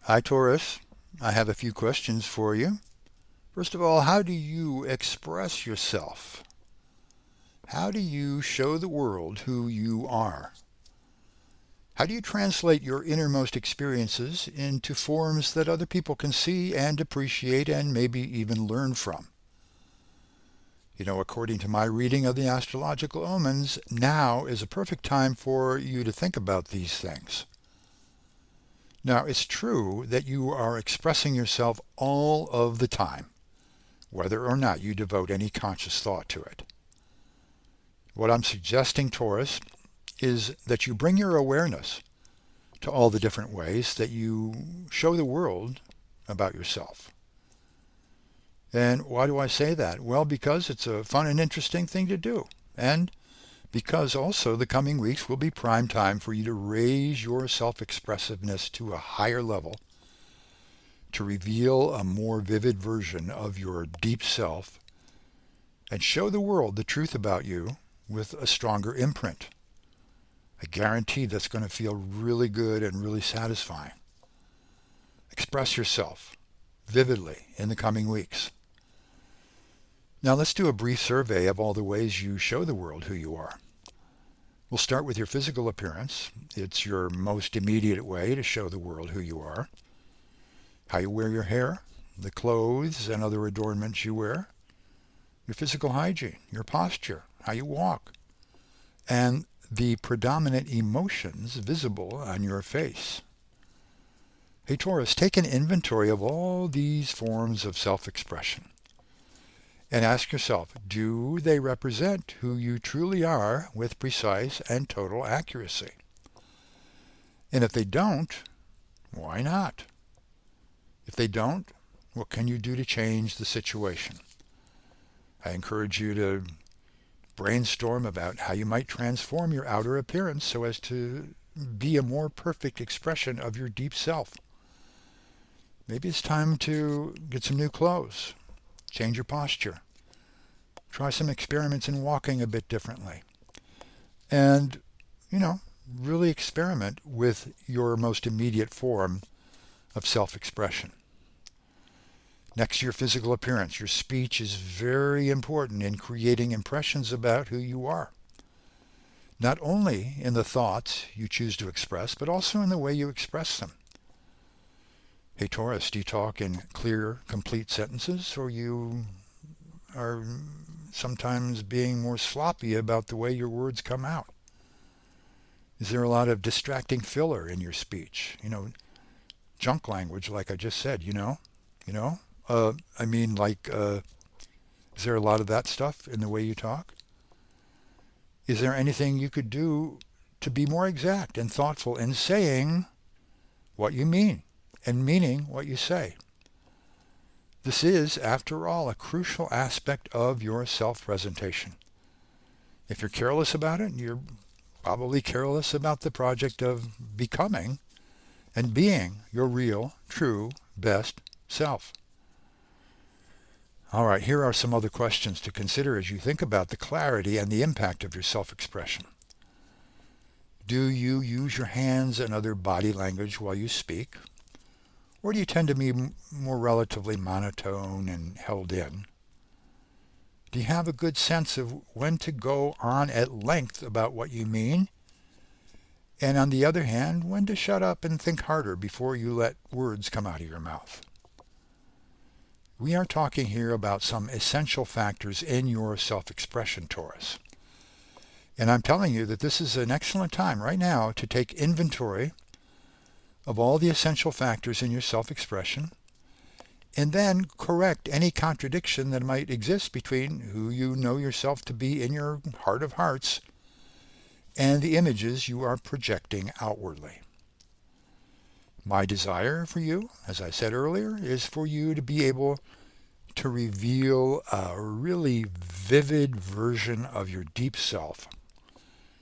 Hi, Taurus. I have a few questions for you. First of all, how do you express yourself? How do you show the world who you are? How do you translate your innermost experiences into forms that other people can see and appreciate and maybe even learn from? According to my reading of the astrological omens, now is a perfect time for you to think about these things. Now, it's true that you are expressing yourself all of the time, whether or not you devote any conscious thought to it. What I'm suggesting, Taurus, is that you bring your awareness to all the different ways that you show the world about yourself. And why do I say that? Well, because it's a fun and interesting thing to do. And because also the coming weeks will be prime time for you to raise your self-expressiveness to a higher level, to reveal a more vivid version of your deep self, and show the world the truth about you with a stronger imprint. I guarantee that's going to feel really good and really satisfying. Express yourself vividly in the coming weeks. Now let's do a brief survey of all the ways you show the world who you are. We'll start with your physical appearance. It's your most immediate way to show the world who you are. How you wear your hair, the clothes and other adornments you wear, your physical hygiene, your posture, how you walk, and the predominant emotions visible on your face. Hey Taurus, take an inventory of all these forms of self-expression and ask yourself, do they represent who you truly are with precise and total accuracy? And if they don't, why not? If they don't, what can you do to change the situation? I encourage you to brainstorm about how you might transform your outer appearance so as to be a more perfect expression of your deep self. Maybe it's time to get some new clothes, change your posture, try some experiments in walking a bit differently, and, really experiment with your most immediate form of self-expression. Next to your physical appearance, your speech is very important in creating impressions about who you are. Not only in the thoughts you choose to express, but also in the way you express them. Hey Taurus, do you talk in clear, complete sentences, or you are sometimes being more sloppy about the way your words come out? Is there a lot of distracting filler in your speech? Junk language, like I just said, You know? I mean, is there a lot of that stuff in the way you talk? Is there anything you could do to be more exact and thoughtful in saying what you mean and meaning what you say? This is, after all, a crucial aspect of your self-presentation. If you're careless about it, you're probably careless about the project of becoming and being your real, true, best self. All right, here are some other questions to consider as you think about the clarity and the impact of your self-expression. Do you use your hands and other body language while you speak? Or do you tend to be more relatively monotone and held in? Do you have a good sense of when to go on at length about what you mean? And on the other hand, when to shut up and think harder before you let words come out of your mouth? We are talking here about some essential factors in your self-expression, Taurus. And I'm telling you that this is an excellent time right now to take inventory of all the essential factors in your self-expression and then correct any contradiction that might exist between who you know yourself to be in your heart of hearts and the images you are projecting outwardly. My desire for you, as I said earlier, is for you to be able to reveal a really vivid version of your deep self,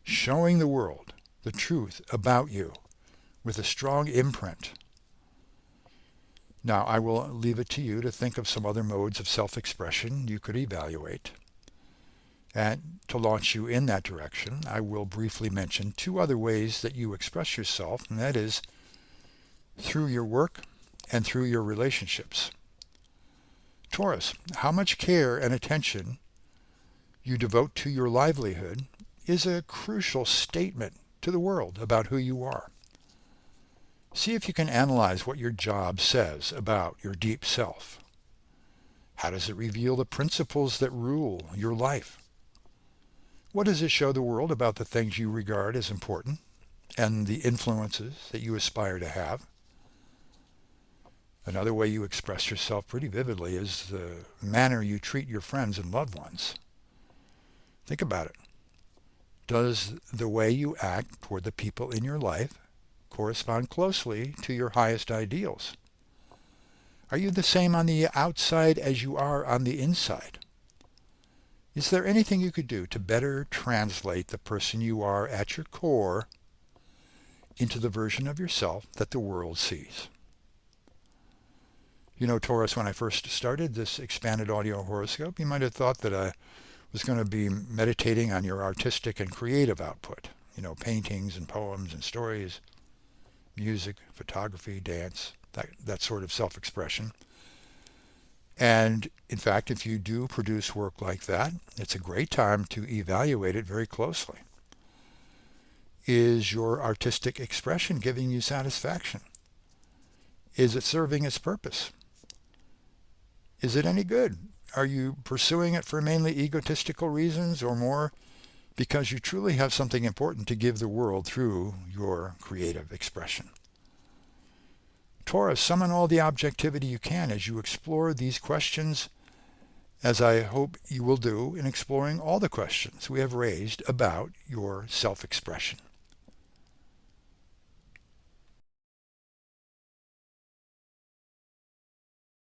showing the world the truth about you with a strong imprint. Now, I will leave it to you to think of some other modes of self-expression you could evaluate. And to launch you in that direction, I will briefly mention two other ways that you express yourself, and that is through your work and through your relationships. Taurus, how much care and attention you devote to your livelihood is a crucial statement to the world about who you are. See if you can analyze what your job says about your deep self. How does it reveal the principles that rule your life? What does it show the world about the things you regard as important and the influences that you aspire to have? Another way you express yourself pretty vividly is the manner you treat your friends and loved ones. Think about it. Does the way you act toward the people in your life correspond closely to your highest ideals? Are you the same on the outside as you are on the inside? Is there anything you could do to better translate the person you are at your core into the version of yourself that the world sees? You know, Taurus, when I first started this expanded audio horoscope, you might have thought that I was going to be meditating on your artistic and creative output. You know, paintings and poems and stories, music, photography, dance, that sort of self-expression. And in fact, if you do produce work like that, it's a great time to evaluate it very closely. Is your artistic expression giving you satisfaction? Is it serving its purpose? Is it any good? Are you pursuing it for mainly egotistical reasons or more because you truly have something important to give the world through your creative expression? Taurus, summon all the objectivity you can as you explore these questions, as I hope you will do in exploring all the questions we have raised about your self-expression.